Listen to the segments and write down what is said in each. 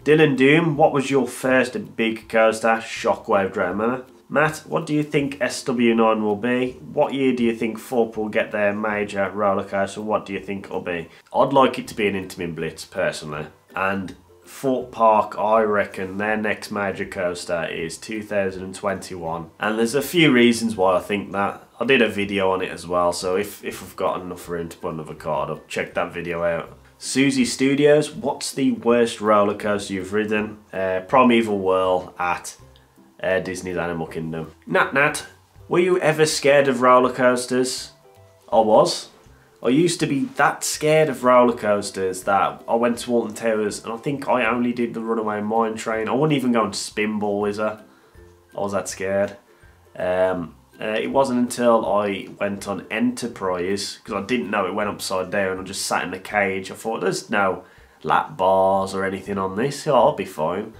Dylan Doom, what was your first big coaster? Shockwave Dreamer. Matt, what do you think SW9 will be? What year do you think Thorpe will get their major roller coaster? What do you think it'll be? I'd like it to be an Intamin Blitz, personally. And Thorpe Park, I reckon their next major coaster is 2021. And there's a few reasons why I think that. I did a video on it as well, so if I've got enough room to put another card, I'll check that video out. Susie Studios, what's the worst roller coaster you've ridden? Primeval Whirl at Disney's Animal Kingdom. Nat, were you ever scared of roller coasters? I was. I used to be that scared of roller coasters that I went to Alton Towers and I think I only did the Runaway Mine Train. I wouldn't even go on Spinball Whizzer. I was that scared. It wasn't until I went on Enterprise, because I didn't know it went upside down. I just sat in the cage. I thought there's no lap bars or anything on this. Oh, I'll be fine.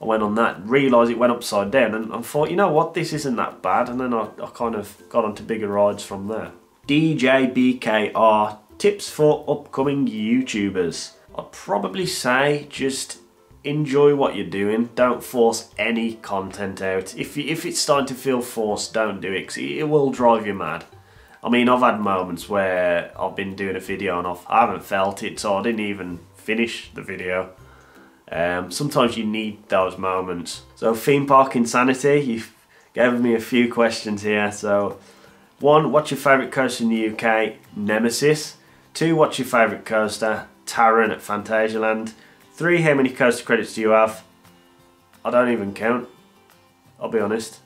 I went on that, realised it went upside down, and I thought, you know what, this isn't that bad. And then I kind of got onto bigger rides from there. DJ BKR, tips for upcoming YouTubers. I'd probably say just enjoy what you're doing. Don't force any content out. If it's starting to feel forced, don't do it, 'cause it will drive you mad. I mean, I've had moments where I've been doing a video and I haven't felt it, so I didn't even finish the video. Sometimes you need those moments. So theme park insanity, you've given me a few questions here. So 1, what's your favourite coaster in the UK? Nemesis. 2, what's your favourite coaster? Taron at Phantasialand. 3, how many coaster credits do you have? I don't even count, I'll be honest.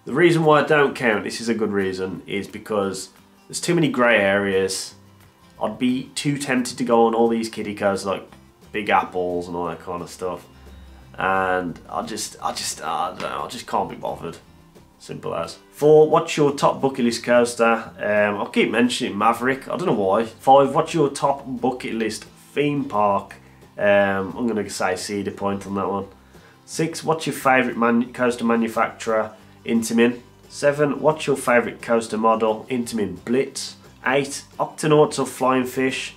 The reason why I don't count, this is a good reason, is because there's too many grey areas. I'd be too tempted to go on all these kiddie coasters like Big Apples and all that kind of stuff, and I just don't know, I just can't be bothered. Simple as. 4, what's your top bucket list coaster? I'll keep mentioning Maverick, I don't know why. 5, what's your top bucket list theme park? I'm going to say Cedar Point on that one. 6, what's your favourite coaster manufacturer? Intamin. 7, what's your favourite coaster model? Intamin Blitz. 8, Octonauts or Flying Fish?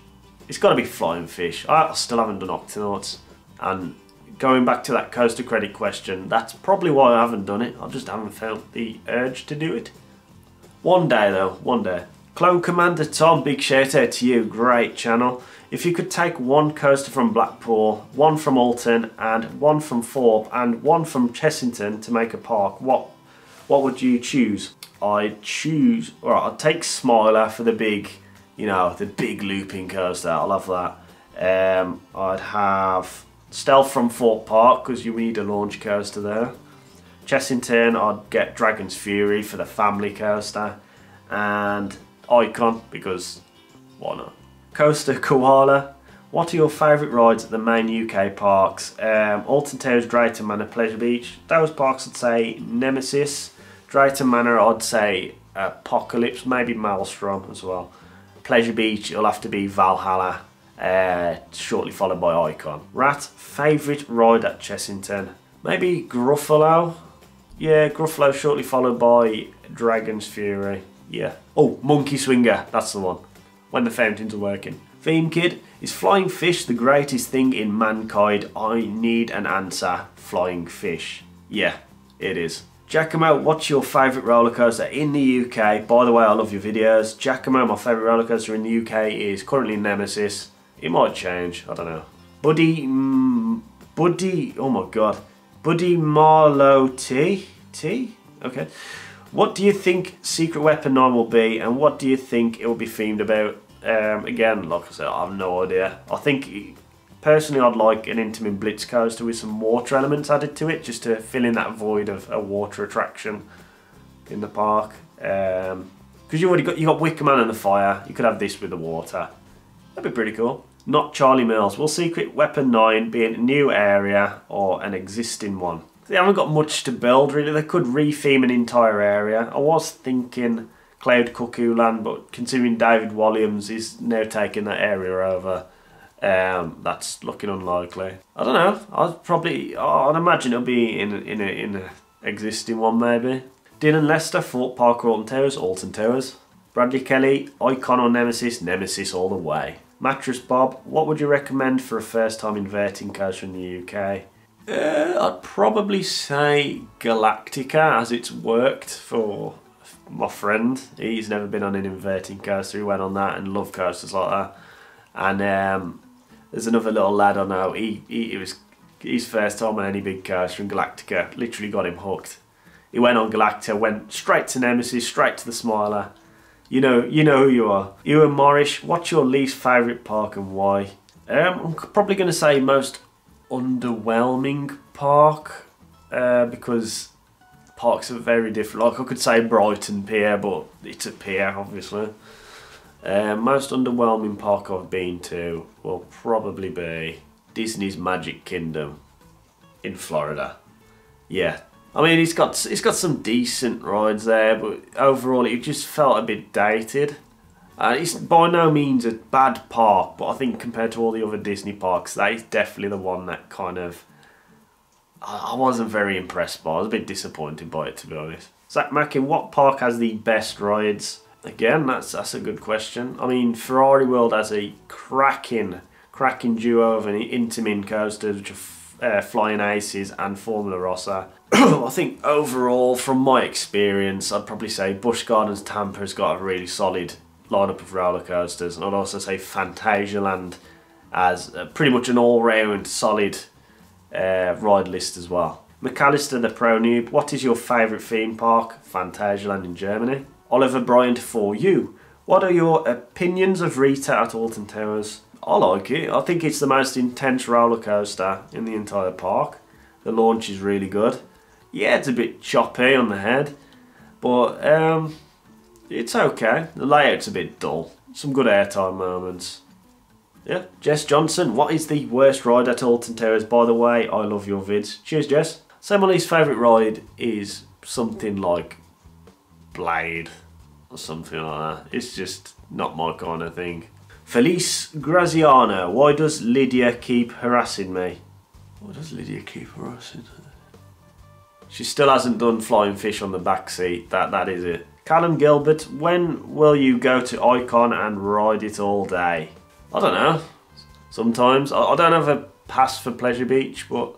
It's got to be Flying Fish. I still haven't done Octonauts. And going back to that coaster credit question, that's probably why I haven't done it. I just haven't felt the urge to do it. One day though, one day. Clone Commander Tom, big shout out to you, great channel. If you could take one coaster from Blackpool, one from Alton, and one from Thorpe, and one from Chessington to make a park, what would you choose? I'd take Smiler for the big, you know, the big looping coaster. I love that. I'd have Stealth from Thorpe Park because you need a launch coaster there. Chessington, I'd get Dragon's Fury for the family coaster, and Icon because why not? Coaster Koala, what are your favourite rides at the main UK parks? Alton Towers, Drayton Manor, Pleasure Beach. Those parks I'd say Nemesis. Drayton Manor I'd say Apocalypse, maybe Maelstrom as well. Pleasure Beach it'll have to be Valhalla, shortly followed by Icon. Rat, favourite ride at Chessington? Maybe Gruffalo. Yeah, Gruffalo shortly followed by Dragon's Fury. Yeah. Oh, Monkey Swinger, that's the one. When the fountains are working. Theme Kid, is flying fish the greatest thing in mankind? I need an answer. Flying fish. Yeah, it is. Giacomo, what's your favourite roller coaster in the UK? By the way, I love your videos. Giacomo, my favourite roller coaster in the UK is currently Nemesis. It might change, I don't know. Buddy, oh my god. Buddy Marlowe T? Okay. What do you think Secret Weapon 9 will be, and what do you think it will be themed about? Again, like I said, I have no idea. I think, personally, I'd like an Intamin Blitz coaster with some water elements added to it, just to fill in that void of a water attraction in the park. Because you got Wicker Man and the fire, you could have this with the water. That'd be pretty cool. Not Charlie Mills. Will Secret Weapon 9 be in a new area or an existing one? They haven't got much to build really. They could re-theme an entire area. I was thinking Cloud Cuckoo Land, but considering David Williams is now taking that area over, that's looking unlikely. I don't know. I'd imagine it'll be in an existing one maybe. Dylan Lester, Thorpe Park or Alton Towers. Bradley Kelly, Icon or Nemesis? Nemesis all the way. Mattress Bob, what would you recommend for a first time inverting coaster in the UK? I'd probably say Galactica, as it's worked for my friend. He's never been on an inverting coaster. He went on that and loved coasters like that. And there's another little lad I know. It was his first time on any big coaster, and Galactica literally got him hooked. He went on Galactica, went straight to Nemesis, straight to the Smiler. You know who you are. Ewan Morris, what's your least favourite park and why? I'm probably going to say most underwhelming park, because parks are very different. Like I could say Brighton Pier, but it's a pier obviously. Most underwhelming park I've been to will probably be Disney's Magic Kingdom in Florida. Yeah, I mean it's got some decent rides there, but overall it just felt a bit dated. It's by no means a bad park, but I think compared to all the other Disney parks, that is definitely the one that kind of I wasn't very impressed by. I was a bit disappointed by it, to be honest. Zach Mackin, what park has the best rides? Again, that's a good question. I mean, Ferrari World has a cracking duo of an Intamin coasters, which are Flying Aces and Formula Rossa. I think overall, from my experience, I'd probably say Busch Gardens Tampa has got a really solid lineup of roller coasters, and I'd also say Phantasialand as pretty much an all-round solid ride list as well. McAllister the Pro Noob, what is your favourite theme park? Phantasialand in Germany. Oliver Bryant, for you, what are your opinions of Rita at Alton Towers? I like it. I think it's the most intense roller coaster in the entire park. The launch is really good. Yeah, it's a bit choppy on the head, but it's okay. The layout's a bit dull. Some good airtime moments. Yeah. Jess Johnson, what is the worst ride at Alton Towers? By the way, I love your vids. Cheers, Jess. So my least favourite ride is something like Blade or something like that. It's just not my kind of thing. Felice Graziano, why does Lydia keep harassing me? Why does Lydia keep harassing her? She still hasn't done Flying Fish on the back seat. That is it. Callum Gilbert, when will you go to Icon and ride it all day? I don't know. Sometimes. I don't have a pass for Pleasure Beach, but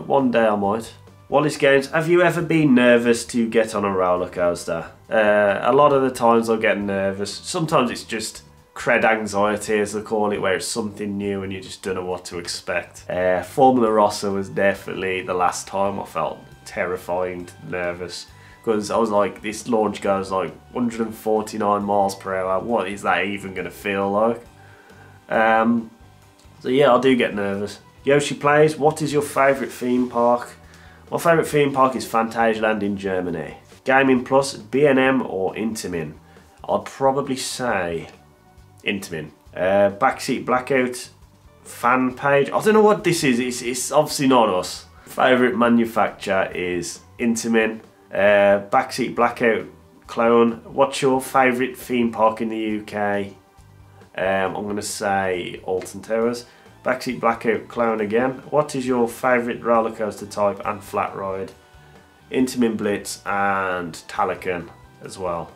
one day I might. Wallace Games, have you ever been nervous to get on a roller coaster? A lot of the times I get nervous. Sometimes it's just cred anxiety, as they call it, where it's something new and you just don't know what to expect. Formula Rossa was definitely the last time I felt terrifying nervous, because I was like, this launch goes like 149 miles per hour. What is that even going to feel like? So yeah, I do get nervous. Yoshi Plays, what is your favourite theme park? My favourite theme park is Phantasialand in Germany. Gaming Plus, B&M or Intamin? I'd probably say Intamin. Backseat Blackout fan page. I don't know what this is. It's obviously not us. Favourite manufacturer is Intamin. Backseat Blackout Clone. What's your favourite theme park in the UK? I'm going to say Alton Towers. Backseat Blackout Clone again. What is your favourite roller coaster type and flat ride? Intamin Blitz and Talakan as well,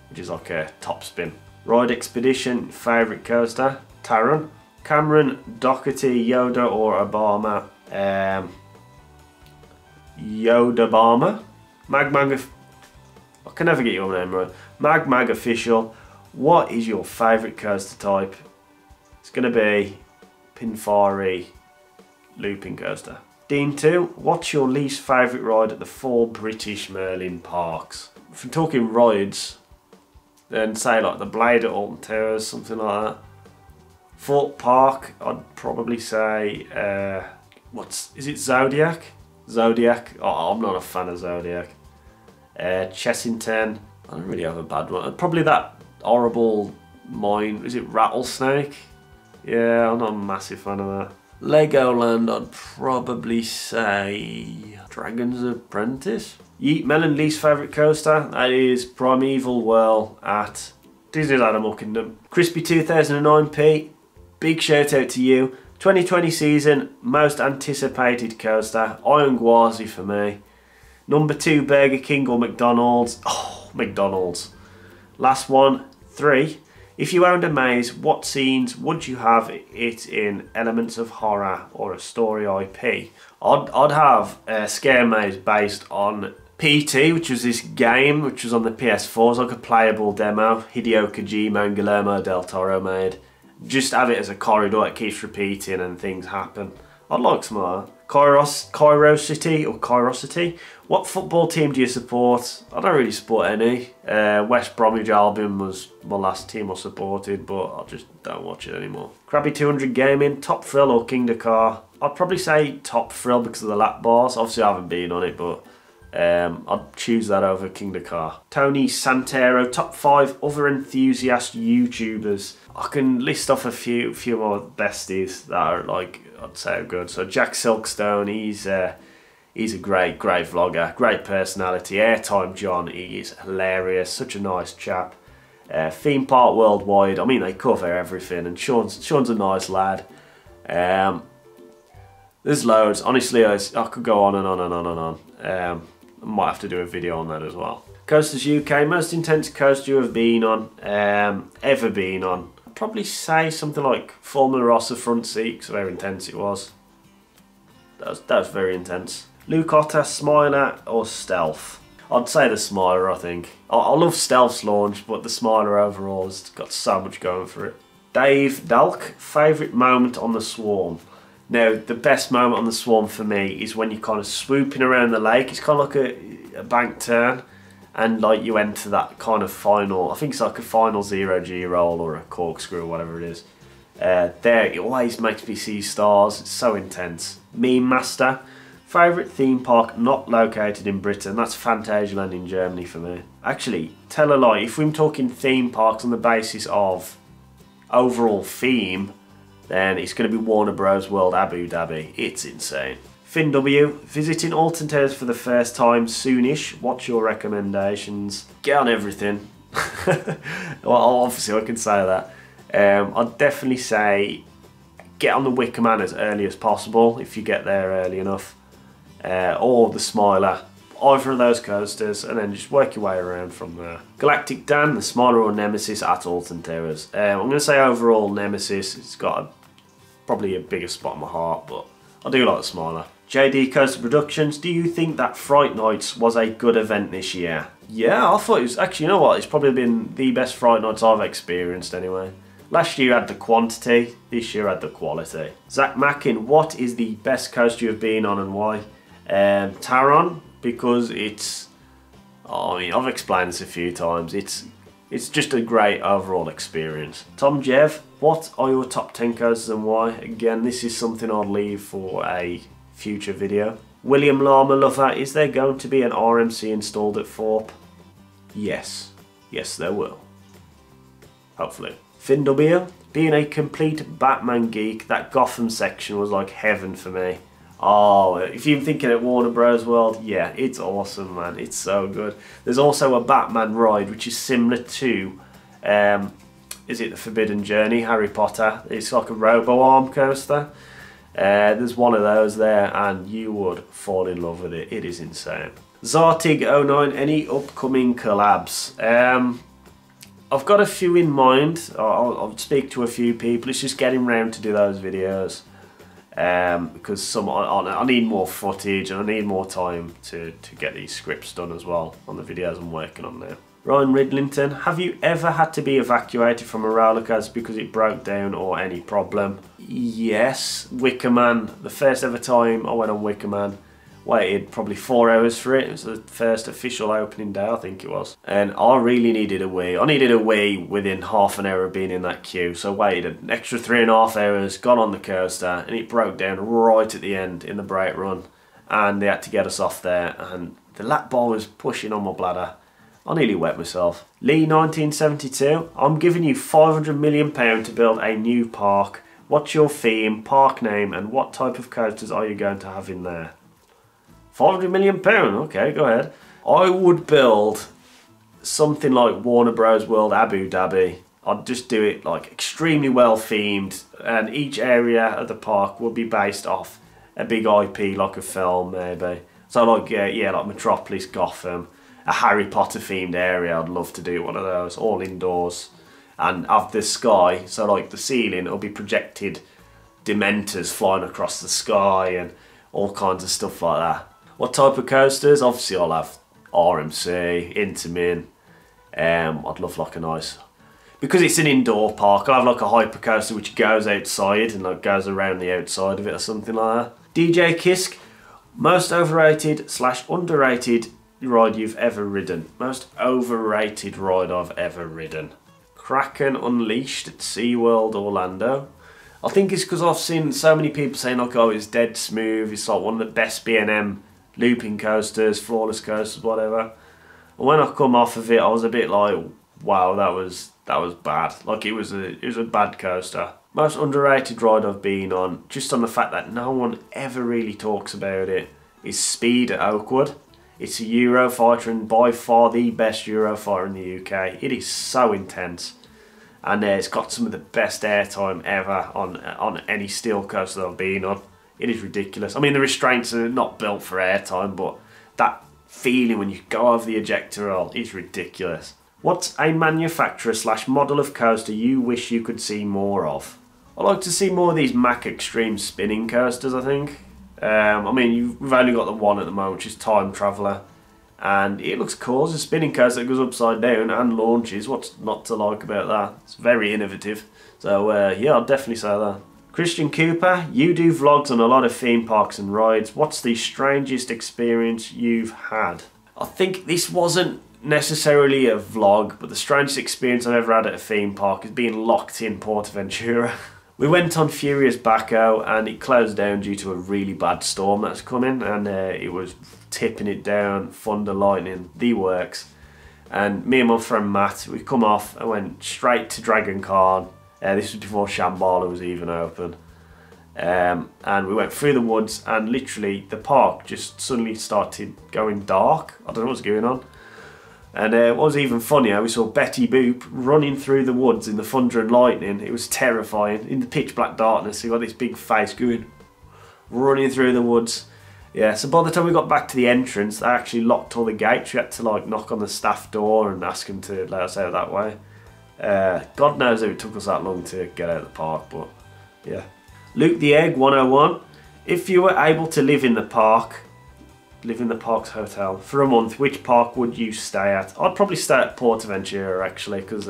which is like a top spin. Ride Expedition, favourite coaster? Taron. Cameron, Doherty, Yoda or Obama? Yoda Obama. Mag, I can never get your name right. Mag Official, what is your favourite coaster type? It's going to be Pinfari looping coaster. Dean 2, what's your least favourite ride at the 4 British Merlin parks? If we're talking rides, then say like the Blade at Alton Towers, something like that. Fort Park, I'd probably say, is it Zodiac? Zodiac, oh, I'm not a fan of Zodiac. Chessington, I don't really have a bad one. Probably that horrible mine, is it Rattlesnake? Yeah, I'm not a massive fan of that. Legoland, I'd probably say Dragon's Apprentice. Yeet Melon, least favourite coaster, that is Primeval Whirl at Disney's Animal Kingdom. Crispy 2009p, big shout out to you. 2020 season, most anticipated coaster, Iron Gwazi for me. Number 2, Burger King or McDonald's? Oh, McDonald's. Last one, 3, If you owned a maze, what scenes would you have it in? Elements of horror or a story IP? I'd have a scare maze based on PT, which was this game which was on the PS4. It's like a playable demo. Hideo Kojima and Guillermo del Toro made. Just have it as a corridor that keeps repeating and things happen. I'd like some of that. Curiosity. What football team do you support? I don't really support any. West Bromwich Albion was my last team I supported, but I just don't watch it anymore. Krabby 200 Gaming, Top Thrill or King Dakar? I'd probably say Top Thrill because of the lap bars. Obviously I haven't been on it, but I'd choose that over King Dakar. Tony Santero, top 5 other enthusiast YouTubers. I can list off a few more besties that are like, I'd say are good. So Jack Silkstone, he's a great vlogger, great personality. Airtime John, he is hilarious, such a nice chap. Theme Park Worldwide, I mean they cover everything, and Sean's a nice lad. There's loads, honestly I could go on and on and on and on. I might have to do a video on that as well. Coasters UK, most intense coaster you have been on, ever been on. I'd probably say something like Formula Rossa front seat, because of how intense it was. That was very intense. Luke Otter, Smiler or Stealth? I'd say the Smiler, I think. I love Stealth's launch, but the Smiler overall has got so much going for it. Dave Dalk, favourite moment on the Swarm? Now, the best moment on the Swarm for me is when you're kind of swooping around the lake. It's kind of like a bank turn, and like you enter that kind of final, I think it's like a final 0G roll or a corkscrew or whatever it is. There, it always makes me see stars. It's so intense. Meme Master, favourite theme park not located in Britain? That's Phantasialand in Germany for me. Actually, tell a lie, if we're talking theme parks on the basis of overall theme, then it's going to be Warner Bros. World Abu Dhabi. It's insane. Finn W, visiting Alton Towers for the first time soonish. What's your recommendations? Get on everything. Well, obviously I can say that. I'd definitely say get on the Wicker Man as early as possible if you get there early enough. Or the Smiler. Either of those coasters, and then just work your way around from there. Galactic Dan, the Smiler or Nemesis at Alton Towers. I'm going to say overall Nemesis. It's got probably a bigger spot in my heart, but I do like the Smiler. JD Coaster Productions, do you think that Fright Nights was a good event this year? Yeah, I thought it was, actually, you know what, it's probably been the best Fright Nights I've experienced anyway. Last year had the quantity, this year had the quality. Zach Mackin, what is the best coaster you've been on and why? Taron, because it's, I mean, I've explained this a few times, it's just a great overall experience. Tom Jev, what are your top 10 coasters and why? Again, this is something I'll leave for a future video. William Llama Lover, is there going to be an RMC installed at Thorpe? Yes. Yes, there will. Hopefully. Finn W, being a complete Batman geek, that Gotham section was like heaven for me. Oh, if you're thinking at Warner Bros. World, yeah, it's awesome, man. It's so good. There's also a Batman ride, which is similar to, is it the Forbidden Journey, Harry Potter? It's like a robo-arm coaster. There's one of those there, and you would fall in love with it. It is insane. Zartig09, any upcoming collabs? I've got a few in mind. I'll speak to a few people. It's just getting round to do those videos. Because I need more footage and I need more time to get these scripts done as well on the videos I'm working on now. Ryan Ridlington, have you ever had to be evacuated from a roller coaster because it broke down or any problem? Yes, Wicker Man. The first ever time I went on Wicker Man, waited probably 4 hours for it. It was the first official opening day, I think it was. And I really needed a wee. I needed a wee within half an hour of being in that queue. So I waited an extra 3.5 hours, got on the coaster, and it broke down right at the end in the brake run. And they had to get us off there, and the lap bar was pushing on my bladder. I nearly wet myself. Lee 1972, I'm giving you £500 million to build a new park. What's your theme, park name, and what type of coasters are you going to have in there? £500 million, okay, go ahead. I would build something like Warner Bros. World Abu Dhabi. I'd just do it like extremely well themed, and each area of the park would be based off a big IP, like a film maybe. So like, yeah, like Metropolis, Gotham, a Harry Potter themed area. I'd love to do one of those, all indoors. and have the sky, so like the ceiling will be projected Dementors flying across the sky and all kinds of stuff like that. What type of coasters? Obviously I'll have RMC, Intamin. I'd love like a nice, because it's an indoor park, I'll have like a hyper coaster which goes outside and like goes around the outside of it or something like that. DJ Kisk, most overrated / underrated ride you've ever ridden. Most overrated ride I've ever ridden. Kraken Unleashed at SeaWorld Orlando. I think it's because I've seen so many people saying like, oh, it's dead smooth, it's like one of the best B&M looping coasters, floorless coasters, whatever. And when I come off of it, I was a bit like, wow, that was bad. Like it was a bad coaster. Most underrated ride I've been on, just on the fact that no one ever really talks about it, is Speed at Oakwood. It's a Eurofighter and by far the best Eurofighter in the UK. It is so intense. And it's got some of the best airtime ever on any steel coaster that I've been on. It is ridiculous. I mean, the restraints are not built for airtime, but that feeling when you go over the ejector roll is ridiculous. What's a manufacturer / model of coaster you wish you could see more of? I'd like to see more of these Mack Extreme spinning coasters, I think. I mean, we've only got the one at the moment, which is Time Traveller. And it looks cool. It's a spinning coaster that goes upside down and launches. What's not to like about that? It's very innovative. So yeah, I'll definitely say that. Christian Cooper, you do vlogs on a lot of theme parks and rides. What's the strangest experience you've had? I think this wasn't necessarily a vlog, but the strangest experience I've ever had at a theme park is being locked in Portaventura. We went on Furious Baco and it closed down due to a really bad storm that's coming, and it was tipping it down, thunder, lightning, the works. And me and my friend Matt, we come off and went straight to Dragon Khan. This was before Shambhala was even open. And we went through the woods and literally the park just suddenly started going dark. I don't know what's going on. And what was even funnier, we saw Betty Boop running through the woods in the thunder and lightning. It was terrifying. In the pitch black darkness, he got this big face going, running through the woods. Yeah, so by the time we got back to the entrance, they actually locked all the gates. We had to like knock on the staff door and ask them to let us out that way. God knows if it took us that long to get out of the park, but yeah. Luke the Egg 101. If you were able to live in the park's hotel for a month, which park would you stay at? I'd probably stay at Portaventura actually, because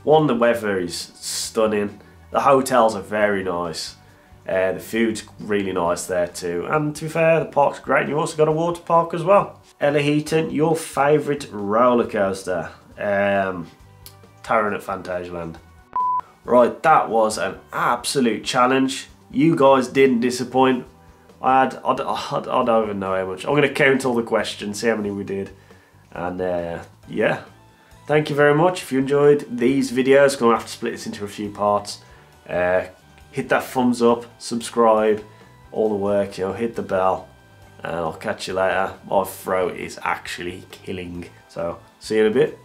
one, the weather is stunning, the hotels are very nice, the food's really nice there too, and to be fair, the park's great, and you've also got a water park as well. Ella Heaton, your favourite roller coaster? Taron at Phantasialand. Right, that was an absolute challenge. You guys didn't disappoint. I don't even know how much. I'm going to count all the questions, see how many we did. And yeah, thank you very much. If you enjoyed these videos, I'm going to have to split this into a few parts. Hit that thumbs up, subscribe, all the work, you know, hit the bell. And I'll catch you later. My throat is actually killing. So, see you in a bit.